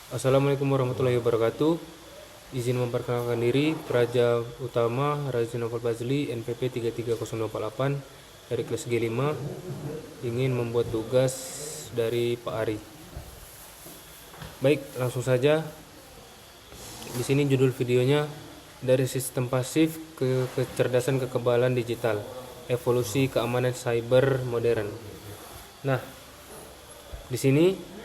Assalamualaikum warahmatullahi wabarakatuh. Izin memperkenalkan diri, Praja Utama Razi Novel Fazli, NPP 330248 dari kelas G5, ingin membuat tugas dari Pak Ari. Baik, langsung saja. Di sini judul videonya dari sistem pasif ke kecerdasan kekebalan digital, evolusi keamanan cyber modern. Nah, di sini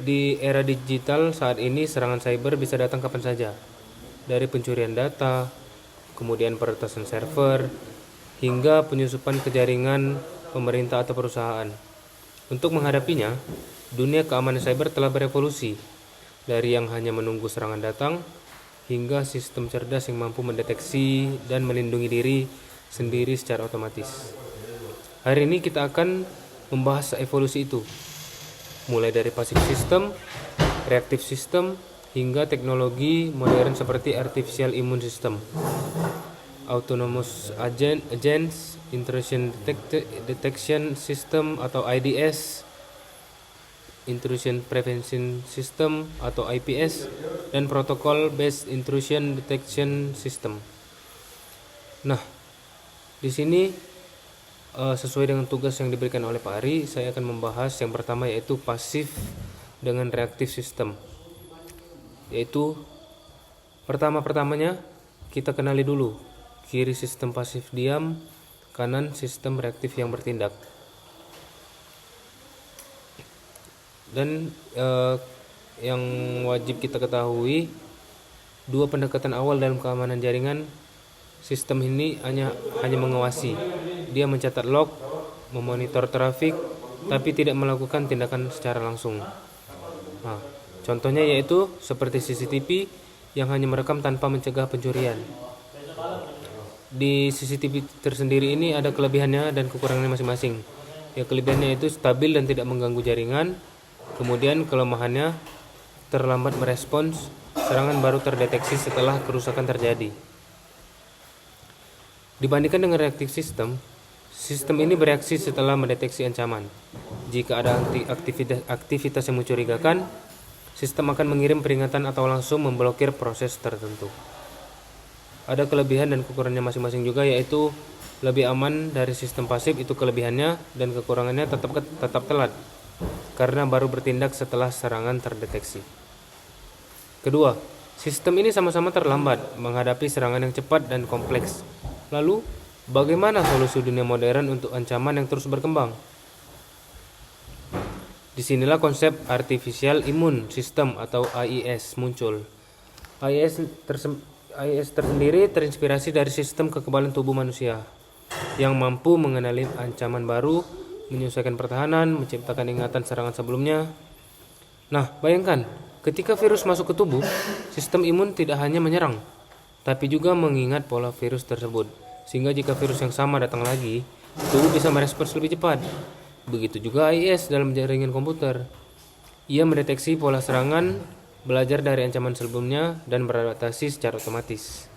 di era digital saat ini serangan cyber bisa datang kapan saja, dari pencurian data, kemudian peretasan server, hingga penyusupan ke jaringan pemerintah atau perusahaan. Untuk menghadapinya, dunia keamanan cyber telah berevolusi dari yang hanya menunggu serangan datang hingga sistem cerdas yang mampu mendeteksi dan melindungi diri sendiri secara otomatis. Hari ini kita akan membahas evolusi itu, mulai dari passive system, reactive system, hingga teknologi modern seperti artificial immune system, autonomous agents, intrusion detection system atau IDS, intrusion prevention system atau IPS, dan protocol based intrusion detection system. Nah, di sini sesuai dengan tugas yang diberikan oleh Pak Ari, saya akan membahas yang pertama, yaitu pasif dengan reaktif sistem. Yaitu pertama-pertamanya kita kenali dulu kiri sistem pasif diam, kanan sistem reaktif yang bertindak. Dan yang wajib kita ketahui, dua pendekatan awal dalam keamanan jaringan. Sistem ini hanya mengawasi. Dia mencatat log, memonitor trafik, tapi tidak melakukan tindakan secara langsung. Nah, contohnya yaitu seperti CCTV yang hanya merekam tanpa mencegah pencurian. Di CCTV tersendiri ini ada kelebihannya dan kekurangannya masing-masing. Ya, kelebihannya itu stabil dan tidak mengganggu jaringan. Kemudian kelemahannya terlambat merespons, serangan baru terdeteksi setelah kerusakan terjadi. Dibandingkan dengan reactive system, sistem ini bereaksi setelah mendeteksi ancaman. Jika ada aktivitas yang mencurigakan, sistem akan mengirim peringatan atau langsung memblokir proses tertentu. Ada kelebihan dan kekurangannya masing-masing juga, yaitu lebih aman dari sistem pasif, itu kelebihannya, dan kekurangannya tetap telat karena baru bertindak setelah serangan terdeteksi. Kedua, sistem ini sama-sama terlambat menghadapi serangan yang cepat dan kompleks. Lalu, bagaimana solusi dunia modern untuk ancaman yang terus berkembang? Disinilah konsep Artificial Immune System atau AIS muncul. AIS tersendiri terinspirasi dari sistem kekebalan tubuh manusia yang mampu mengenali ancaman baru, menyesuaikan pertahanan, menciptakan ingatan serangan sebelumnya. Nah, bayangkan, ketika virus masuk ke tubuh, sistem imun tidak hanya menyerang, tapi juga mengingat pola virus tersebut, sehingga jika virus yang sama datang lagi, tubuh bisa merespons lebih cepat. Begitu juga AIS dalam jaringan komputer. Ia mendeteksi pola serangan, belajar dari ancaman sebelumnya, dan beradaptasi secara otomatis.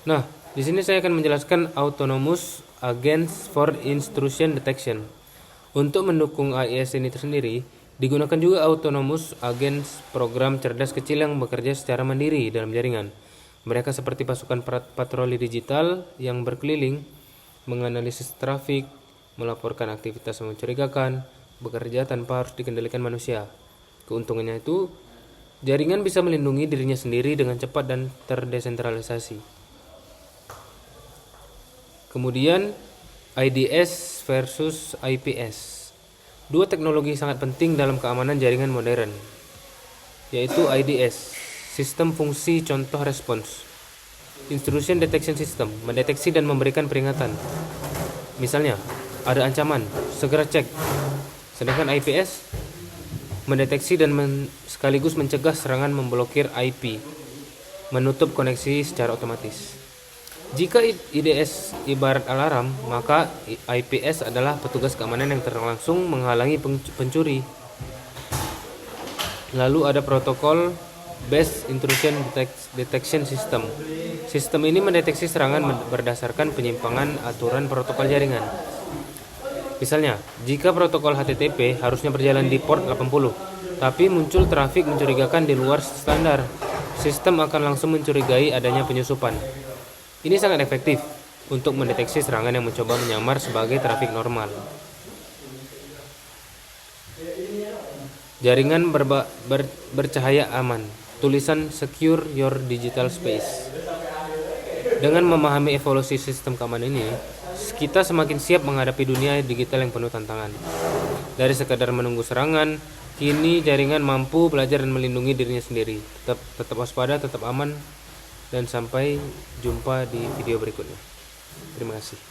Nah, di sini saya akan menjelaskan Autonomous Agents for Intrusion Detection. Untuk mendukung AIS ini tersendiri, digunakan juga Autonomous Agents, program cerdas kecil yang bekerja secara mandiri dalam jaringan. Mereka seperti pasukan patroli digital yang berkeliling, menganalisis trafik, melaporkan aktivitas mencurigakan, bekerja tanpa harus dikendalikan manusia. Keuntungannya itu, jaringan bisa melindungi dirinya sendiri dengan cepat dan terdesentralisasi. Kemudian, IDS versus IPS. Dua teknologi sangat penting dalam keamanan jaringan modern, yaitu IDS, Sistem Fungsi Contoh Respons, Intrusion Detection System, mendeteksi dan memberikan peringatan. Misalnya, ada ancaman, segera cek. Sedangkan IPS, mendeteksi dan sekaligus mencegah serangan, memblokir IP, menutup koneksi secara otomatis. Jika IDS ibarat alarm, maka IPS adalah petugas keamanan yang langsung menghalangi pencuri. Lalu ada protokol Based Intrusion Detection System. Sistem ini mendeteksi serangan berdasarkan penyimpangan aturan protokol jaringan. Misalnya, jika protokol HTTP harusnya berjalan di port 80, tapi muncul trafik mencurigakan di luar standar, sistem akan langsung mencurigai adanya penyusupan. Ini sangat efektif untuk mendeteksi serangan yang mencoba menyamar sebagai trafik normal. Jaringan bercahaya aman. Tulisan Secure Your Digital Space. Dengan memahami evolusi sistem keamanan ini, kita semakin siap menghadapi dunia digital yang penuh tantangan. Dari sekadar menunggu serangan, kini jaringan mampu belajar dan melindungi dirinya sendiri. Tetap waspada, tetap aman, dan sampai jumpa di video berikutnya. Terima kasih.